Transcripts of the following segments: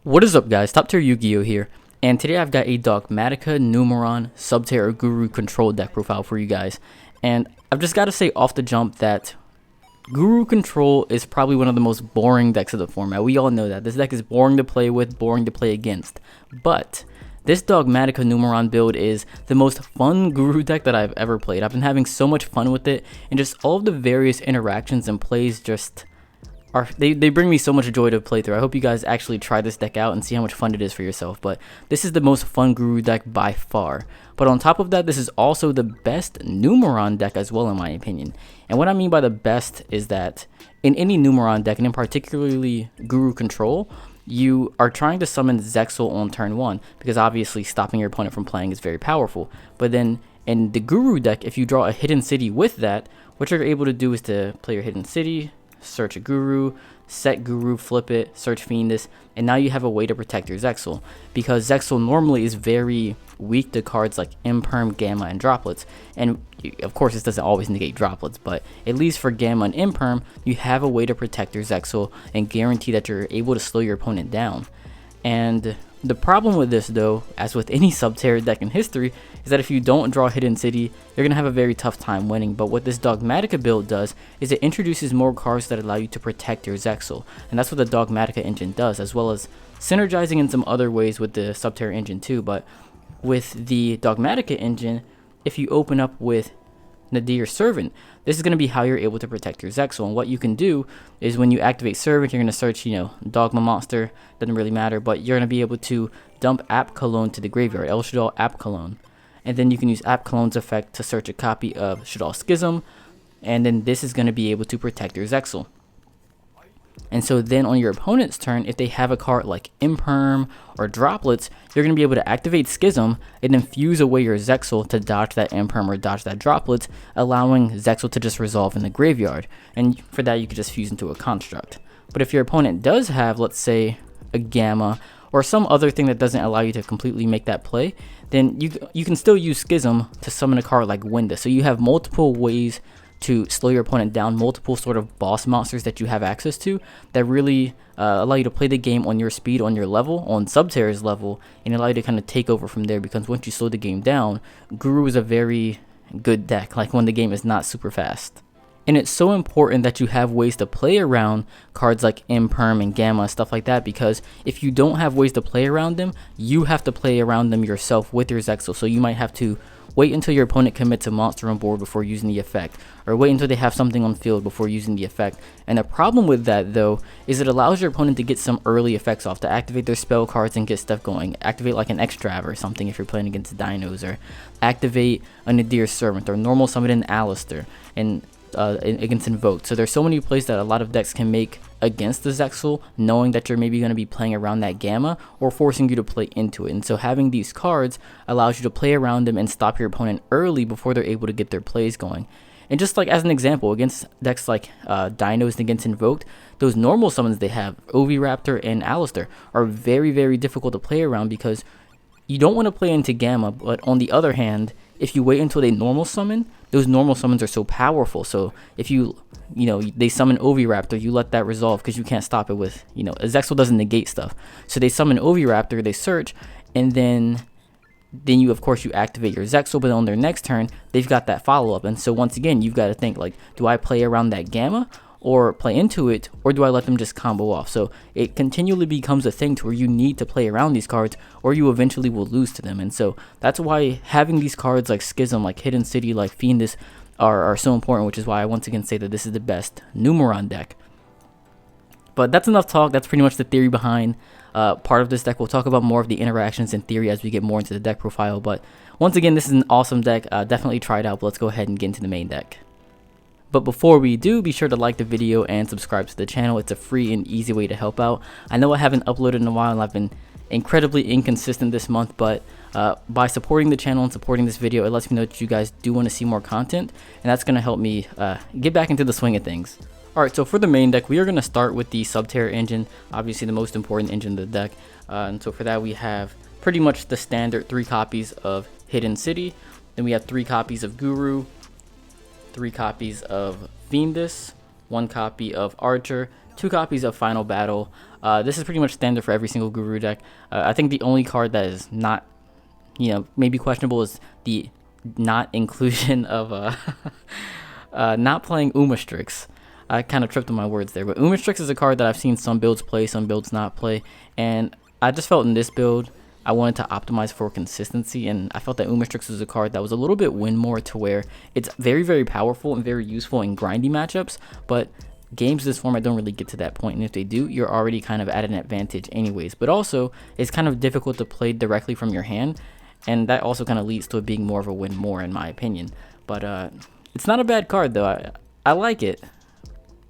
What is up, guys? TopTierYugioh here, and today I've got a Dogmatika Numeron Subterror Guru Control deck profile for you guys. And I've just got to say off the jump that Guru Control is probably one of the most boring decks of the format. We all know that. This deck is boring to play with, boring to play against. But this Dogmatika Numeron build is the most fun Guru deck that I've ever played. I've been having so much fun with it, and just all of the various interactions and plays just... They bring me so much joy to play through. I hope you guys actually try this deck out and see how much fun it is for yourself. But this is the most fun Guru deck by far. But on top of that, this is also the best Numeron deck as well, in my opinion. And what I mean by the best is that in any Numeron deck, and in particularly Guru Control, you are trying to summon Zexal on turn 1, because obviously stopping your opponent from playing is very powerful. But then in the Guru deck, if you draw a hidden city with that, what you're able to do is to play your hidden city, search a Guru, set Guru, flip it, search Fiendus, and now you have a way to protect your Zexal, because Zexal normally is very weak to cards like Imperm, Gamma, and Droplets. And of course this doesn't always negate Droplets, but at least for Gamma and Imperm, you have a way to protect your Zexal and guarantee that you're able to slow your opponent down. And the problem with this, though, as with any Subterror deck in history, is that if you don't draw Hidden City, you're going to have a very tough time winning. But what this Dogmatika build does is it introduces more cards that allow you to protect your Zexal. And that's what the Dogmatika engine does, as well as synergizing in some other ways with the Subterror engine too. But with the Dogmatika engine, if you open up with Nadir Servant, this is going to be how you're able to protect your Zexal. And what you can do is when you activate Servant, you're going to search, Dogma monster, doesn't really matter, but you're going to be able to dump App Cologne to the graveyard, El Shaddoll App Cologne. And then you can use App Cologne's effect to search a copy of Shaddoll Schism, and then this is going to be able to protect your Zexal. And so then on your opponent's turn, if they have a card like Imperm or Droplets, you're going to be able to activate Schism and then fuse away your Zexal to dodge that Imperm or dodge that Droplets, allowing Zexal to just resolve in the graveyard. And for that, you could just fuse into a construct. But if your opponent does have, let's say, a Gamma or some other thing that doesn't allow you to completely make that play, then you can still use Schism to summon a card like Winda. So you have multiple ways to slow your opponent down, multiple sort of boss monsters that you have access to that really allow you to play the game on your speed, on your level, on Subterror's level, and allow you to kind of take over from there. Because once you slow the game down, Guru is a very good deck, like when the game is not super fast. And it's so important that you have ways to play around cards like Imperm and Gamma, stuff like that, because if you don't have ways to play around them, you have to play around them yourself with your Zexal. So you might have to wait until your opponent commits a monster on board before using the effect, or wait until they have something on field before using the effect. And the problem with that, though, is it allows your opponent to get some early effects off, to activate their spell cards and get stuff going. Activate like an Extrav or something if you're playing against Dinos, or activate a Nadir Servant, or normal summon an Alistair and against Invoked. So there's so many plays that a lot of decks can make against the Zexal, knowing that you're maybe going to be playing around that Gamma or forcing you to play into it. And so having these cards allows you to play around them and stop your opponent early before they're able to get their plays going. And just like as an example, against decks like Dinos and against Invoked, those normal summons they have, Oviraptor and Alistair, are very, very difficult to play around, because you don't want to play into Gamma, but on the other hand, if you wait until they normal summon, those normal summons are so powerful. So if they summon Oviraptor, you let that resolve because you can't stop it with, a Zexal doesn't negate stuff. So they summon Oviraptor, they search, and then you, of course, you activate your Zexal, but on their next turn, they've got that follow-up. And so once again, you've got to think, like, do I play around that Gamma or play into it, or do I let them just combo off? So it continually becomes a thing to where you need to play around these cards, or you eventually will lose to them. And so that's why having these cards like Schism, like Hidden City, like Fiendus are so important, which is why I once again say that this is the best Numeron deck. But that's enough talk. That's pretty much the theory behind part of this deck. We'll talk about more of the interactions and theory as we get more into the deck profile. But once again, this is an awesome deck. Definitely try it out. But let's go ahead and get into the main deck. But before we do, be sure to like the video and subscribe to the channel. It's a free and easy way to help out. I know I haven't uploaded in a while and I've been incredibly inconsistent this month, but by supporting the channel and supporting this video, it lets me know that you guys do want to see more content, and that's going to help me get back into the swing of things. Alright, so for the main deck, we are going to start with the Subterror engine, obviously the most important engine of the deck. And so for that, we have pretty much the standard 3 copies of Hidden City, then we have 3 copies of Guru, 3 copies of Fiendus, 1 copy of Archer, 2 copies of Final Battle, This is pretty much standard for every single Guru deck. I think the only card that is not, maybe questionable is the not inclusion of not playing Umastrix. I kind of tripped on my words there, but Umastrix is a card that I've seen some builds play, some builds not play, and I just felt in this build I wanted to optimize for consistency, and I felt that Umastrix was a card that was a little bit win more, to where it's very, very powerful and very useful in grindy matchups, but games of this format don't really get to that point, and if they do, you're already kind of at an advantage anyways. But also, it's kind of difficult to play directly from your hand, and that also kind of leads to it being more of a win more, in my opinion. But it's not a bad card though. I like it,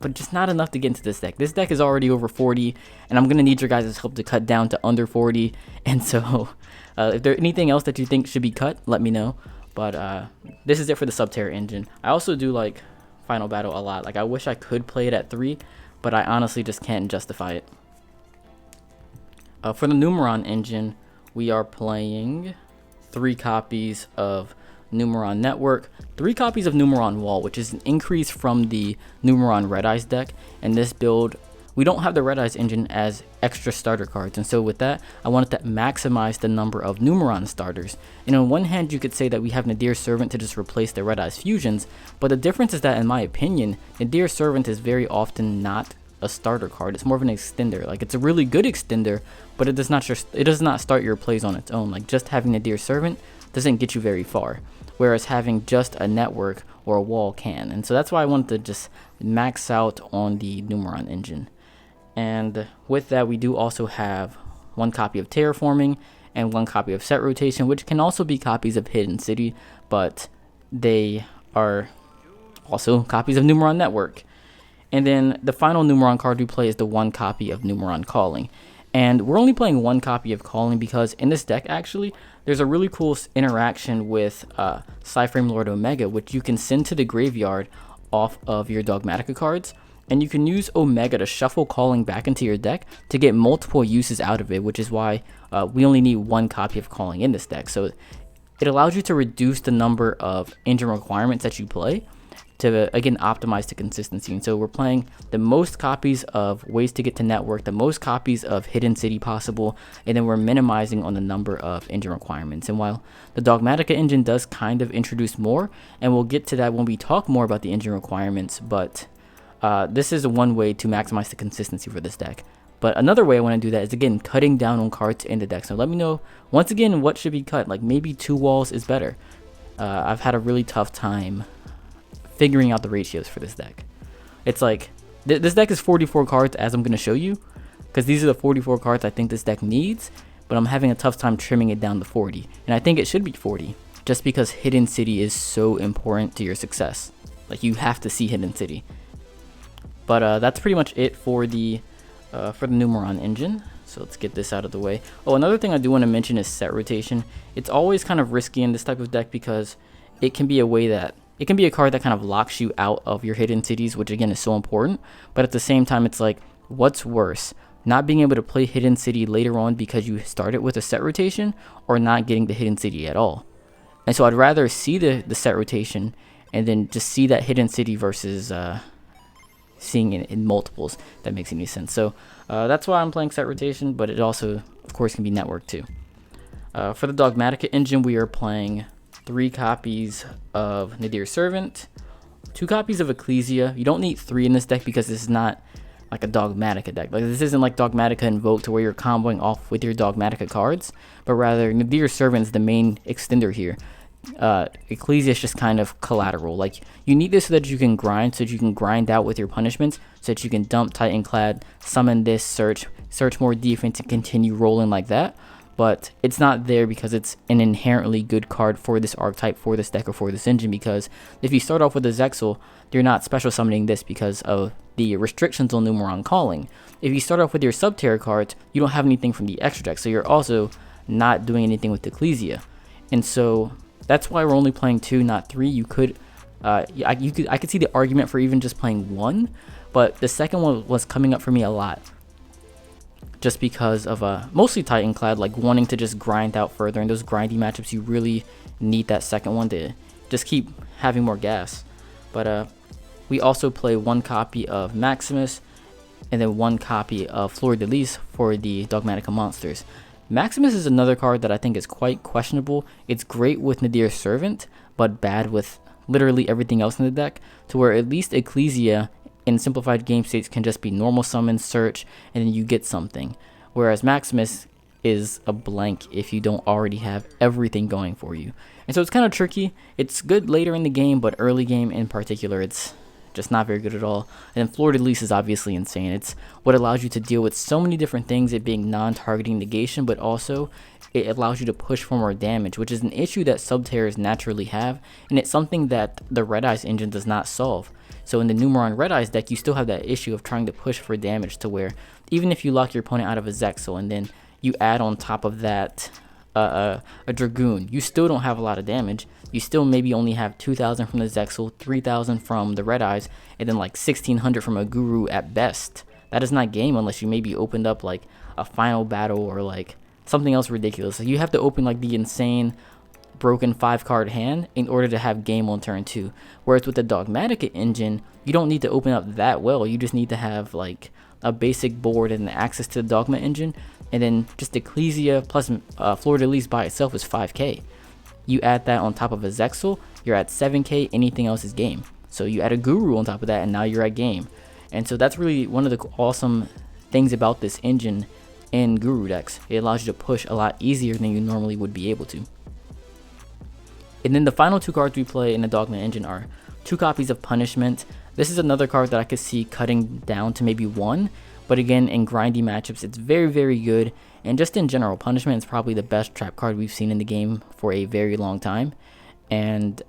but just not enough to get into this deck. This deck is already over 40, and I'm going to need your guys' help to cut down to under 40. And so, if there's anything else that you think should be cut, let me know. But this is it for the Subterror engine. I also do like Final Battle a lot. Like, I wish I could play it at 3, but I honestly just can't justify it. For the Numeron engine, we are playing 3 copies of Numeron Network, 3 copies of Numeron Wall, which is an increase from the Numeron Red Eyes deck. And this build, we don't have the Red Eyes engine as extra starter cards, and so with that, I wanted to maximize the number of Numeron starters. And on one hand, you could say that we have Nadir Servant to just replace the Red Eyes fusions, but the difference is that, in my opinion, Nadir Servant is very often not a starter card. It's more of an extender. Like, it's a really good extender, but it does not start your plays on its own. Like, just having Nadir Servant doesn't get you very far, whereas having just a network or a wall can. And so that's why I wanted to just max out on the Numeron engine. And with that, we do also have 1 copy of Terraforming and 1 copy of Set Rotation, which can also be copies of Hidden City, but they are also copies of Numeron Network. And then the final Numeron card we play is the 1 copy of Numeron Calling. And we're only playing 1 copy of Calling because in this deck, actually, there's a really cool interaction with Psyframe Lord Omega, which you can send to the graveyard off of your Dogmatika cards. And you can use Omega to shuffle Calling back into your deck to get multiple uses out of it, which is why we only need 1 copy of Calling in this deck. So it allows you to reduce the number of engine requirements that you play to, again, optimize the consistency. And so we're playing the most copies of Ways to Get to Network, the most copies of Hidden City possible, and then we're minimizing on the number of engine requirements. And while the Dogmatika engine does kind of introduce more, and we'll get to that when we talk more about the engine requirements, but this is one way to maximize the consistency for this deck. But another way I want to do that is, again, cutting down on cards in the deck. So let me know, once again, what should be cut. Like, maybe 2 walls is better. I've had a really tough time figuring out the ratios for this deck. It's like, this deck is 44 cards, as I'm going to show you, because these are the 44 cards I think this deck needs, but I'm having a tough time trimming it down to 40. And I think it should be 40, just because Hidden City is so important to your success. Like, you have to see Hidden City. But that's pretty much it for the Numeron engine. So let's get this out of the way. Oh, another thing I do want to mention is Set Rotation. It's always kind of risky in this type of deck because it can be a card that kind of locks you out of your Hidden Cities, which again is so important. But at the same time, it's like, what's worse? Not being able to play Hidden City later on because you started with a Set Rotation, or not getting the Hidden City at all. And so I'd rather see the Set Rotation and then just see that Hidden City versus seeing it in multiples. That makes any sense. So that's why I'm playing Set Rotation, but it also, of course, can be network too. For the Dogmatika engine, we are playing 3 copies of Nadir Servant, 2 copies of Ecclesia. You don't need 3 in this deck because this is not like a Dogmatika deck. Like, this isn't like Dogmatika Invoke to where you're comboing off with your Dogmatika cards, but rather Nadir Servant is the main extender here. Ecclesia is just kind of collateral. Like, you need this so that you can grind out with your punishments, so that you can dump Titanclad, summon this, search more defense, and continue rolling like that. But it's not there because it's an inherently good card for this archetype, for this deck, or for this engine, because if you start off with a Zexal, you're not special summoning this because of the restrictions on Numeron Calling. If you start off with your Subterror cards, you don't have anything from the extra deck, so you're also not doing anything with Ecclesia. And so that's why we're only playing 2, not 3. You could, I could see the argument for even just playing 1, but the second one was coming up for me a lot, just because of mostly Titanclad, like wanting to just grind out further. In those grindy matchups, you really need that second one to just keep having more gas. But we also play 1 copy of Maximus, and then 1 copy of Fleur de Lis for the Dogmatika monsters. Maximus is another card that I think is quite questionable. It's great with Nadir's Servant, but bad with literally everything else in the deck, to where at least Ecclesia in simplified game states can just be normal summon, search, and then you get something. Whereas Maximus is a blank if you don't already have everything going for you. And so it's kind of tricky. It's good later in the game, but early game in particular, it's just not very good at all. And then Fleur de Lis is obviously insane. It's what allows you to deal with so many different things, it being non-targeting negation, but also it allows you to push for more damage, which is an issue that Subterrors naturally have, and it's something that the Red Eyes engine does not solve. So in the Numeron Red Eyes deck, you still have that issue of trying to push for damage, to where even if you lock your opponent out of a Zexal and then you add on top of that a Dragoon, you still don't have a lot of damage. You still maybe only have 2,000 from the Zexal, 3,000 from the Red Eyes, and then like 1,600 from a Guru at best. That is not game unless you maybe opened up like a final battle or like something else ridiculous. So you have to open like the insane broken 5-card hand in order to have game on turn 2. Whereas with the Dogmatika engine, you don't need to open up that well. You just need to have like a basic board and access to the Dogma engine, and then just Ecclesia plus Fleur de Lis by itself is 5k. You add that on top of a Zexal, you're at 7k, anything else is game. So you add a Guru on top of that, and now you're at game. And so that's really one of the awesome things about this engine in Guru decks. It allows you to push a lot easier than you normally would be able to. And then the final 2 cards we play in the Dogma engine are 2 copies of Punishment. This is another card that I could see cutting down to maybe 1, but again, in grindy matchups, it's very, very good. And just in general, Punishment is probably the best trap card we've seen in the game for a very long time. And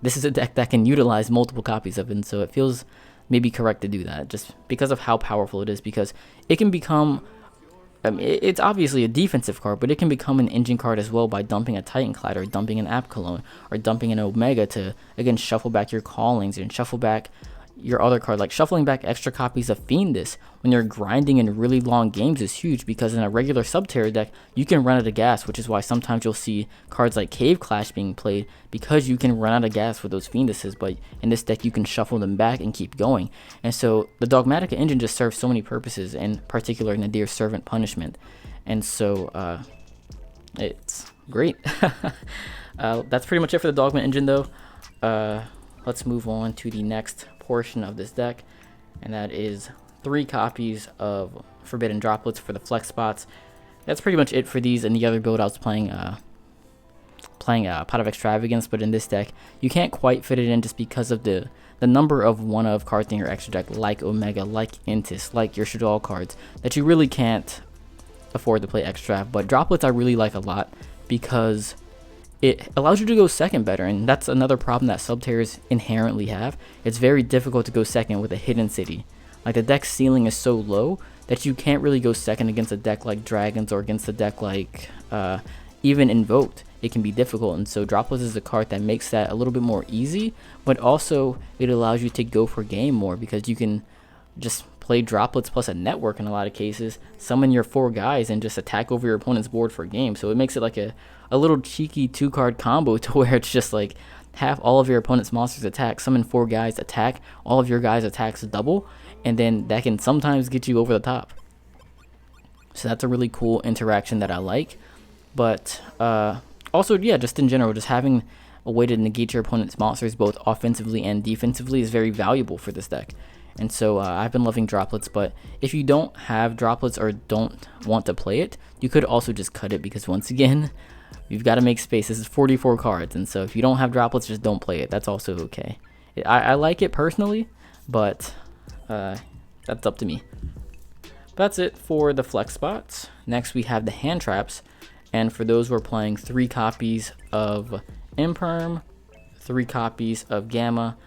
this is a deck that can utilize multiple copies of it, and so it feels maybe correct to do that, just because of how powerful it is, because it can become, it's obviously a defensive card, but it can become an engine card as well by dumping a Titanclad or dumping an Apcalone or dumping an Omega to, again, shuffle back your Callings and shuffle back your other card. Like shuffling back extra copies of Fiendus when you're grinding in really long games is huge, because in a regular Subterror deck, you can run out of gas, which is why sometimes you'll see cards like Cave Clash being played, because you can run out of gas with those Fienduses, but in this deck you can shuffle them back and keep going. And so the Dogmatika engine just serves so many purposes, in particular Nadir's Servant Punishment. And so it's great. That's pretty much it for the Dogma engine though. Let's move on to the next portion of this deck, and that is 3 copies of Forbidden Droplets for the flex spots. That's pretty much it for these. In the other build I was playing Pot of Extravagance, but in this deck you can't quite fit it in just because of the number of one-of cards in your extra deck, like Omega, like Intis, like your Shadal cards, that you really can't afford to play extra. But Droplets I really like a lot, because it allows you to go second better, and that's another problem that Subterrors inherently have. It's very difficult to go second with a hidden city. Like, the deck ceiling is so low that you can't really go second against a deck like Dragons, or against a deck like even Invoked. It can be difficult, and so Droplets is a card that makes that a little bit more easy, but also it allows you to go for game more, because you can just play Droplets plus a network in a lot of cases, summon your 4 guys, and just attack over your opponent's board for game. So it makes it like a little cheeky 2-card combo, to where it's just like have all of your opponent's monsters attack, summon 4 guys, attack, all of your guys' attacks double, and then that can sometimes get you over the top. So that's a really cool interaction that I like. But also, yeah, just in general, just having a way to negate your opponent's monsters both offensively and defensively is very valuable for this deck. And so I've been loving Droplets, but if you don't have Droplets or don't want to play it, you could also just cut it, because once again, you've got to make space. This is 44 cards, and so if you don't have Droplets, just don't play it. That's also okay. I like it personally, but that's up to me. That's it for the flex spots. Next we have the hand traps, and for those we're playing 3 copies of Imperm, 3 copies of Gamma,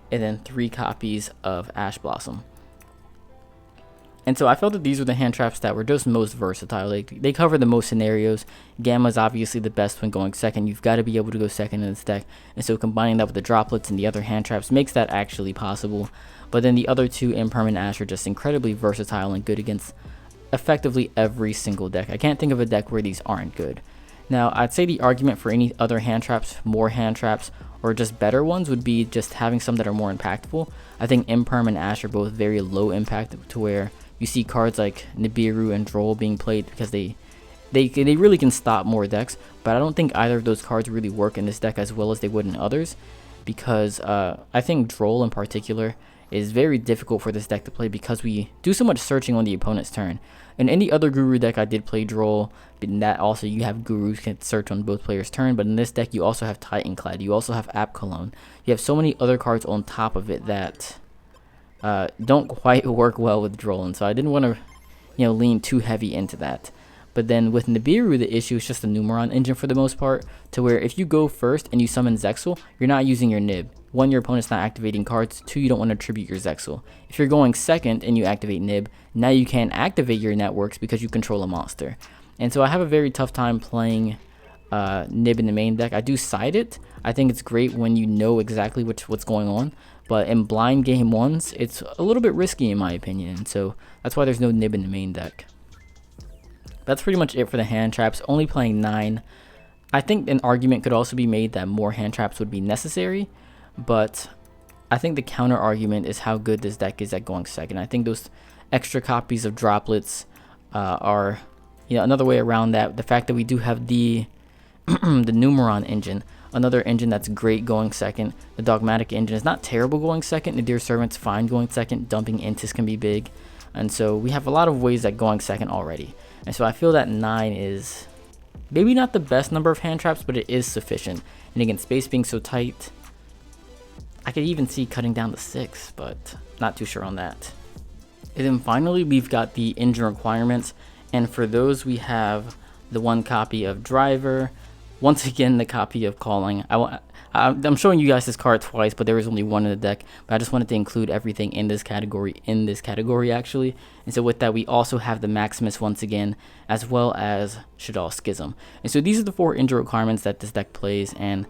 and then 3 copies of Ash Blossom. And so I felt that these were the hand traps that were just most versatile. They cover the most scenarios. Gamma is obviously the best when going second. You've got to be able to go second in this deck. And so combining that with the Droplets and the other hand traps makes that actually possible. But then the other 2, Imperm and Ash, are just incredibly versatile and good against effectively every single deck. I can't think of a deck where these aren't good. Now, I'd say the argument for any other hand traps, more hand traps, or just better ones would be just having some that are more impactful. I think Imperm and Ash are both very low impact, to where you see cards like Nibiru and Droll being played because they really can stop more decks, but I don't think either of those cards really work in this deck as well as they would in others, because I think Droll in particular is very difficult for this deck to play because we do so much searching on the opponent's turn. In any other Guru deck I did play Droll, but in that also you have Gurus can search on both players' turn, but in this deck you also have Titanclad, you also have App Cologne, you have so many other cards on top of it that don't quite work well with Droll, and so I didn't want to lean too heavy into that. But then with Nibiru, the issue is just the Numeron engine for the most part, to where if you go first and you summon Zexal, you're not using your Nib. 1, your opponent's not activating cards. 2, you don't want to tribute your Zexal. If you're going second and you activate Nib, now you can't activate your networks because you control a monster. And so I have a very tough time playing Nib in the main deck. I do side it. I think it's great when you know exactly what's going on. But in blind game ones, it's a little bit risky in my opinion. And so that's why there's no Nib in the main deck. That's pretty much it for the hand traps, only playing 9. I think an argument could also be made that more hand traps would be necessary, but I think the counter argument is how good this deck is at going second. I think those extra copies of droplets are another way around that. The fact that we do have the the Numeron engine, another engine that's great going second. The Dogmatika engine is not terrible going second. The Dear Servant's fine going second. Dumping Intis can be big. And so we have a lot of ways at going second already. And so I feel that 9 is maybe not the best number of hand traps, but it is sufficient. And again, space being so tight, I could even see cutting down to 6, but not too sure on that. And then finally, we've got the engine requirements. And for those, we have the 1 copy of Driver. Once again, the copy of Calling. I'm showing you guys this card twice, but there was only 1 in the deck. But I just wanted to include everything in this category actually. And so with that, we also have the Maximus once again, as well as Shaddoll Schism. And so these are the 4 engine requirements that this deck plays, and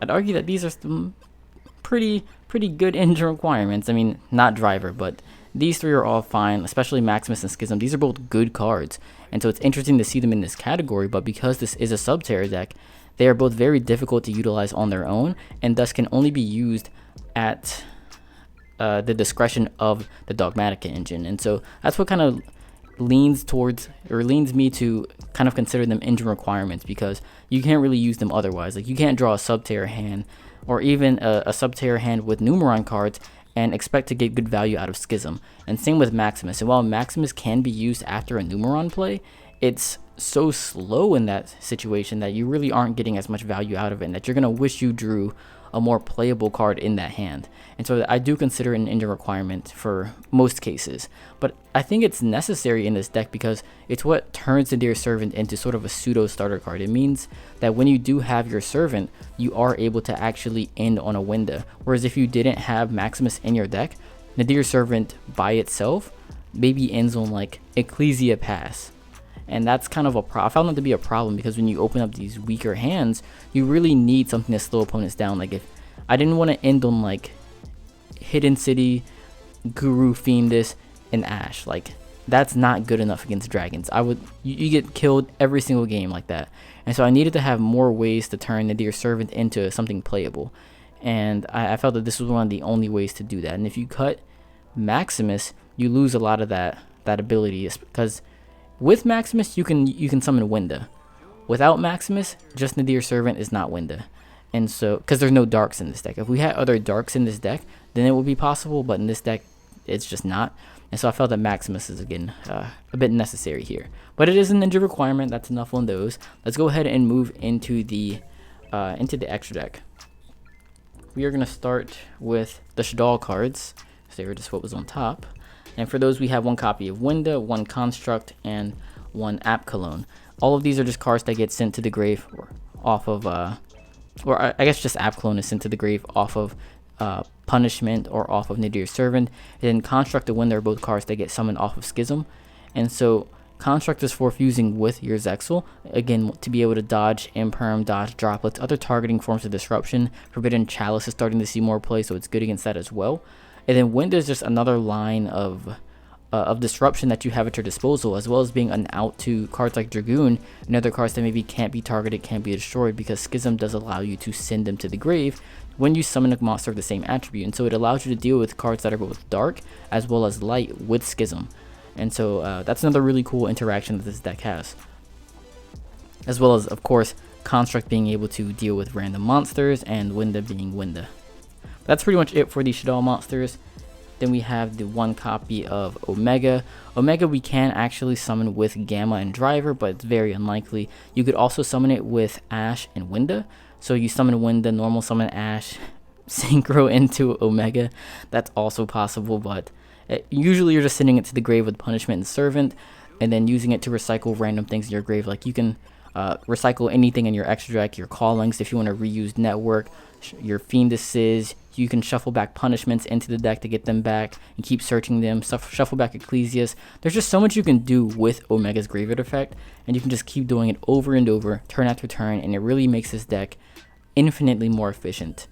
I'd argue that these are some pretty good engine requirements. I mean, not Driver, but these 3 are all fine, especially Maximus and Schism. These are both good cards, and so it's interesting to see them in this category, but because this is a Subterror deck, they are both very difficult to utilize on their own, and thus can only be used at the discretion of the Dogmatika engine. And so that's what kind of leans me to kind of consider them engine requirements, because you can't really use them otherwise. Like, you can't draw a Subterror hand, or even a Subterror hand with Numeron cards, and expect to get good value out of Schism. And same with Maximus. And while Maximus can be used after a Numeron play, it's so slow in that situation that you really aren't getting as much value out of it, and that you're going to wish you drew a more playable card in that hand. And so I do consider it an engine requirement for most cases, but I think it's necessary in this deck because it's what turns the Dear Servant into sort of a pseudo starter card. It means that when you do have your Servant, you are able to actually end on a window, whereas if you didn't have Maximus in your deck, the Dear Servant by itself maybe ends on like Ecclesia Pass. And that's kind of I found that to be a problem, because when you open up these weaker hands, you really need something to slow opponents down. Like, if I didn't want to end on like Hidden City, Guru, Fiendus, and Ash, like, that's not good enough against dragons. You get killed every single game like that. And so I needed to have more ways to turn the Dear Servant into something playable. And I felt that this was one of the only ways to do that. And if you cut Maximus, you lose a lot of that ability, because with Maximus, you can summon Winda. Without Maximus, just Nadir Servant is not Winda. And so, because there's no darks in this deck. If we had other darks in this deck, then it would be possible, but in this deck, it's just not. And so I felt that Maximus is, again, a bit necessary here. But it is a ninja requirement. That's enough on those. Let's go ahead and move into the extra deck. We are going to start with the Shaddoll cards. So they were just what was on top. And for those, we have 1 copy of Winda, 1 Construct, and 1 App Cologne. All of these are just cards that get sent to the grave or off of, or I guess just App Cologne is sent to the grave off of Punishment or off of Nadir Servant. And then Construct and Winda are both cards that get summoned off of Schism. And so Construct is for fusing with your Zexal, again, to be able to dodge Imperm, dodge Droplets, other targeting forms of disruption. Forbidden Chalice is starting to see more play, so it's good against that as well. And then Winda is just another line of of disruption that you have at your disposal, as well as being an out to cards like Dragoon and other cards that maybe can't be targeted, can't be destroyed, because Schism does allow you to send them to the grave when you summon a monster of the same attribute. And so it allows you to deal with cards that are both dark as well as light with Schism. And so that's another really cool interaction that this deck has. As well as, of course, Construct being able to deal with random monsters, and Winda being Winda. That's pretty much it for the Shadow monsters. Then we have the one copy of Omega. Omega we can actually summon with Gamma and Driver, but it's very unlikely. You could also summon it with Ash and Winda. So you summon Winda, normal summon Ash, synchro into Omega. That's also possible, but usually you're just sending it to the grave with Punishment and Servant, and then using it to recycle random things in your grave. Like you can recycle anything in your extra deck, your callings, if you want to reuse Network, your Fiendises. You can shuffle back punishments into the deck to get them back and keep searching them. Shuffle back Ecclesias. There's just so much you can do with Omega's Graveyard effect, and you can just keep doing it over and over, turn after turn, and it really makes this deck infinitely more efficient.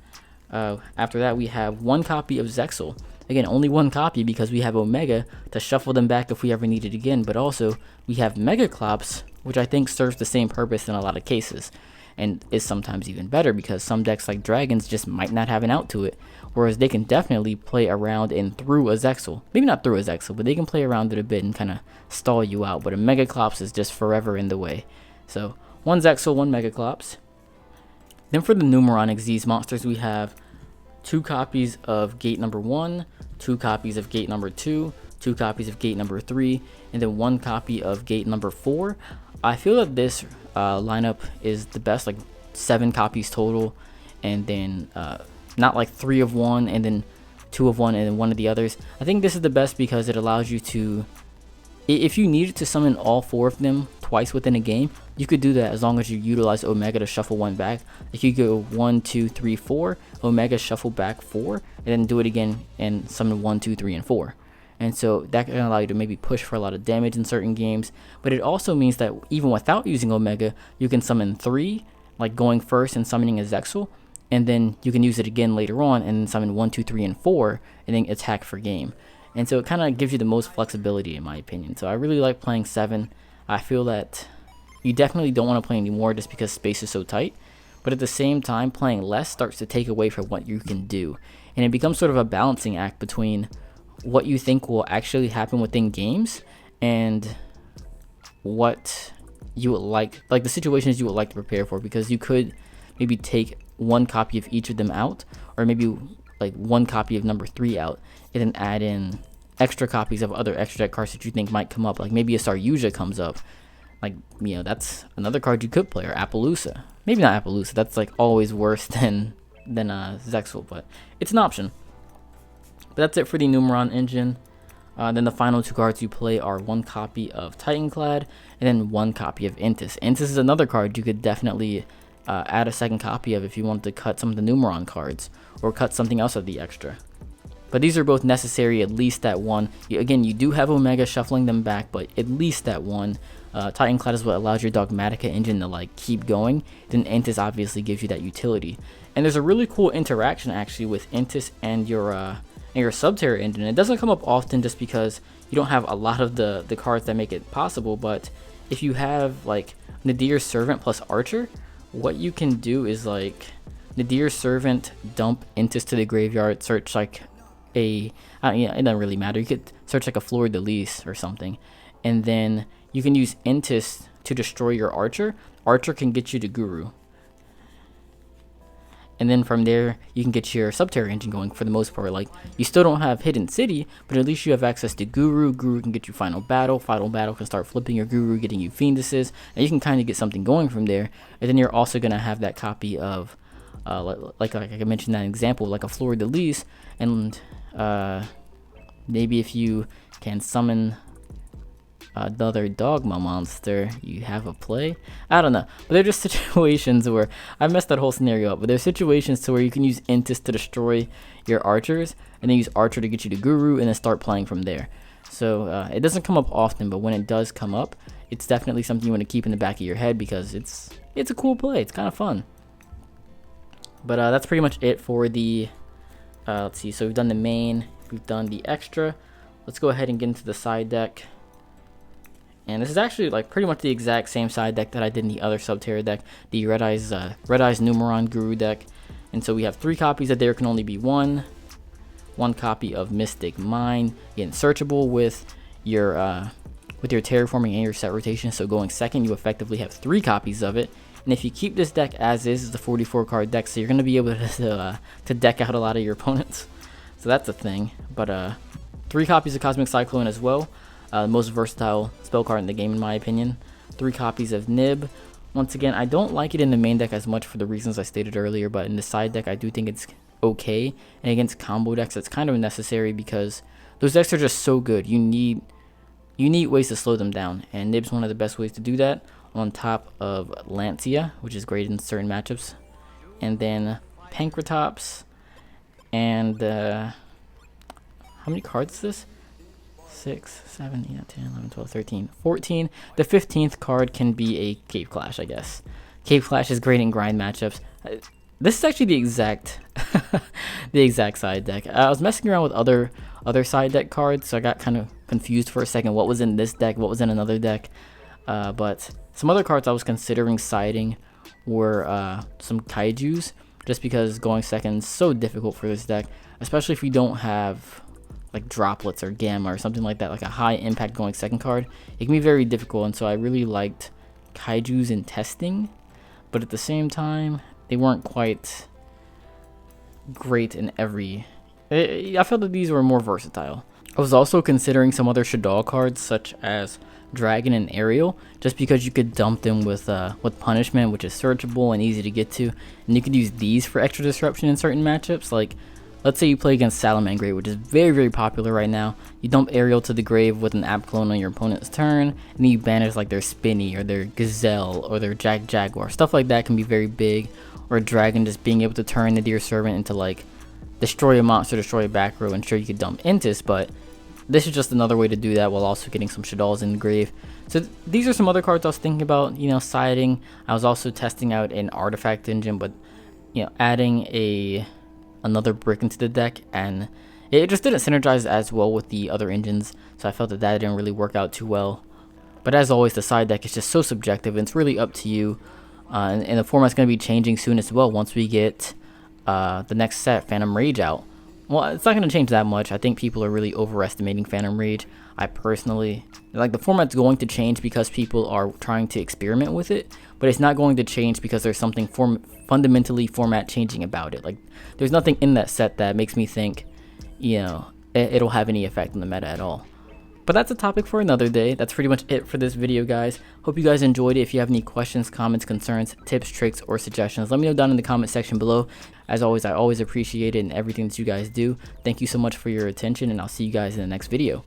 After that, we have one copy of Zexal. Again, only one copy because we have Omega to shuffle them back if we ever need it again, but also we have Megaclops, which I think serves the same purpose in a lot of cases, and is sometimes even better because some decks like Dragons just might not have an out to it, whereas they can definitely play around and through a Zexal. Maybe not through a Zexal, but they can play around it a bit and kind of stall you out, but a Megaclops is just forever in the way. So, one Zexal, one Megaclops. Then for the Numeron Xyz monsters, we have 2 copies of Gate number 1, 2 copies of Gate number 2, 2 copies of Gate number 3, and then 1 copy of Gate number 4. I feel that this lineup is the best, like 7 copies total, and then not like 3 of one, and then 2 of one, and then 1 of the others. I think this is the best because it allows you to, if you needed to summon all 4 of them twice within a game, you could do that as long as you utilize Omega to shuffle 1 back. Like you go 1, 2, 3, 4, Omega shuffle back 4, and then do it again and summon 1, 2, 3, and 4. And so that can allow you to maybe push for a lot of damage in certain games, but it also means that even without using Omega, you can summon 3, like going first and summoning a Zexal, and then you can use it again later on and then summon 1, 2, 3, and 4, and then attack for game. And so it kind of gives you the most flexibility in my opinion. So I really like playing 7. I feel that you definitely don't want to play anymore just because space is so tight, but at the same time, playing less starts to take away from what you can do, and it becomes sort of a balancing act between what you think will actually happen within games and what you would like the situations you would like to prepare for, because you could maybe take 1 copy of each of them out, or maybe like 1 copy of number 3 out, and then add in extra copies of other extra deck cards that you think might come up. Like maybe a TopTierYugioh comes up, like, you know, that's another card you could play, or Appaloosa. Maybe not Appaloosa, that's like always worse than Zexal, but it's an option. But that's it for the Numeron engine. Then the final 2 cards you play are 1 copy of Titanclad and then 1 copy of Intis. Intis is another card you could definitely add a second copy of if you wanted to cut some of the Numeron cards or cut something else of the extra. But these are both necessary, at least at 1. Again, you do have Omega shuffling them back, but at least at 1. Titanclad is what allows your Dogmatika engine to like keep going. Then Intis obviously gives you that utility. And there's a really cool interaction actually with Intis and your Subterror engine. It doesn't come up often just because you don't have a lot of the cards that make it possible, but if you have like Nadir's Servant plus Archer, what you can do is like Nadir's Servant, dump Intis to the graveyard, search like it doesn't really matter, you could search like a Fleur de Lis or something, and then you can use Intis to destroy your Archer. Archer can get you to Guru. And then from there, you can get your Subterror engine going for the most part. Like, you still don't have Hidden City, but at least you have access to Guru. Guru can get you Final Battle. Final Battle can start flipping your Guru, getting you Fiendises. And you can kind of get something going from there. And then you're also going to have that copy of, like I mentioned that example, like a Fleur de Lis. And maybe if you can summon another Dogma monster, you have a play. I don't know, but they're just situations where I messed that whole scenario up, but there's situations to where you can use Intis to destroy your Archers and then use Archer to get you to Guru and then start playing from there. So it doesn't come up often, but when it does come up, it's definitely something you want to keep in the back of your head because it's a cool play. It's kind of fun. But that's pretty much it for the let's see, so we've done the main, we've done the extra. let's go ahead and get into the side deck. And this is actually like pretty much the exact same side deck that I did in the other Subterror deck, the Red Eyes Numeron Guru deck. And so we have 3 copies that there can only be one copy of Mystic Mine, again searchable with your terraforming and your set rotation. So going second, you effectively have 3 copies of it. And if you keep this deck as is, it's a 44 card deck, so you're going to be able to deck out a lot of your opponents. So that's a thing. But 3 copies of Cosmic Cyclone as well. Most versatile spell card in the game in my opinion. 3 copies of Nib. Once again, I don't like it in the main deck as much for the reasons I stated earlier, but in the side deck I do think it's okay. And against combo decks it's kind of necessary because those decks are just so good. You need ways to slow them down, and Nib's one of the best ways to do that, on top of Lancia, which is great in certain matchups. And then Pankratops, and how many cards is this? 6, 7, 8, 10, 11, 12, 13, 14. The 15th card can be a Cave Clash, I guess. Cave Clash is great in grind matchups. This is actually the exact side deck. I was messing around with other side deck cards, so I got kind of confused for a second. What was in this deck? What was in another deck? But some other cards I was considering siding were some Kaijus, just because going second is so difficult for this deck, especially if you don't have like droplets or gamma or something like that, like a high impact going second card. It can be very difficult, and so I really liked Kaijus in testing, but at the same time they weren't quite great in every. I felt that these were more versatile. I was also considering some other Shadow cards such as Dragon and Aerial, just because you could dump them with Punishment, which is searchable and easy to get to, and you could use these for extra disruption in certain matchups. Like, let's say you play against Salamangreat, which is very, very popular right now. You dump Aerial to the grave with an app clone on your opponent's turn, and then you banish like their Spinny or their Gazelle or their Jaguar. Stuff like that can be very big. Or Dragon just being able to turn the Dear Servant into like destroy a monster, destroy a back row, and sure you could dump Intis, but this is just another way to do that while also getting some Shadows in the grave. So these are some other cards I was thinking about, siding. I was also testing out an Artifact engine, but adding another brick into the deck, and it just didn't synergize as well with the other engines, so I felt that didn't really work out too well. But as always, the side deck is just so subjective, and it's really up to you. And the format's going to be changing soon as well once we get the next set, Phantom Rage, out. Well, it's not going to change that much. I think people are really overestimating Phantom Rage. I personally, like, the format's going to change because people are trying to experiment with it, but it's not going to change because there's something fundamentally format changing about it. Like, there's nothing in that set that makes me think, it'll have any effect on the meta at all. But that's a topic for another day. That's pretty much it for this video, guys. Hope you guys enjoyed it. If you have any questions, comments, concerns, tips, tricks, or suggestions, let me know down in the comment section below. As always, I always appreciate it and everything that you guys do. Thank you so much for your attention, and I'll see you guys in the next video.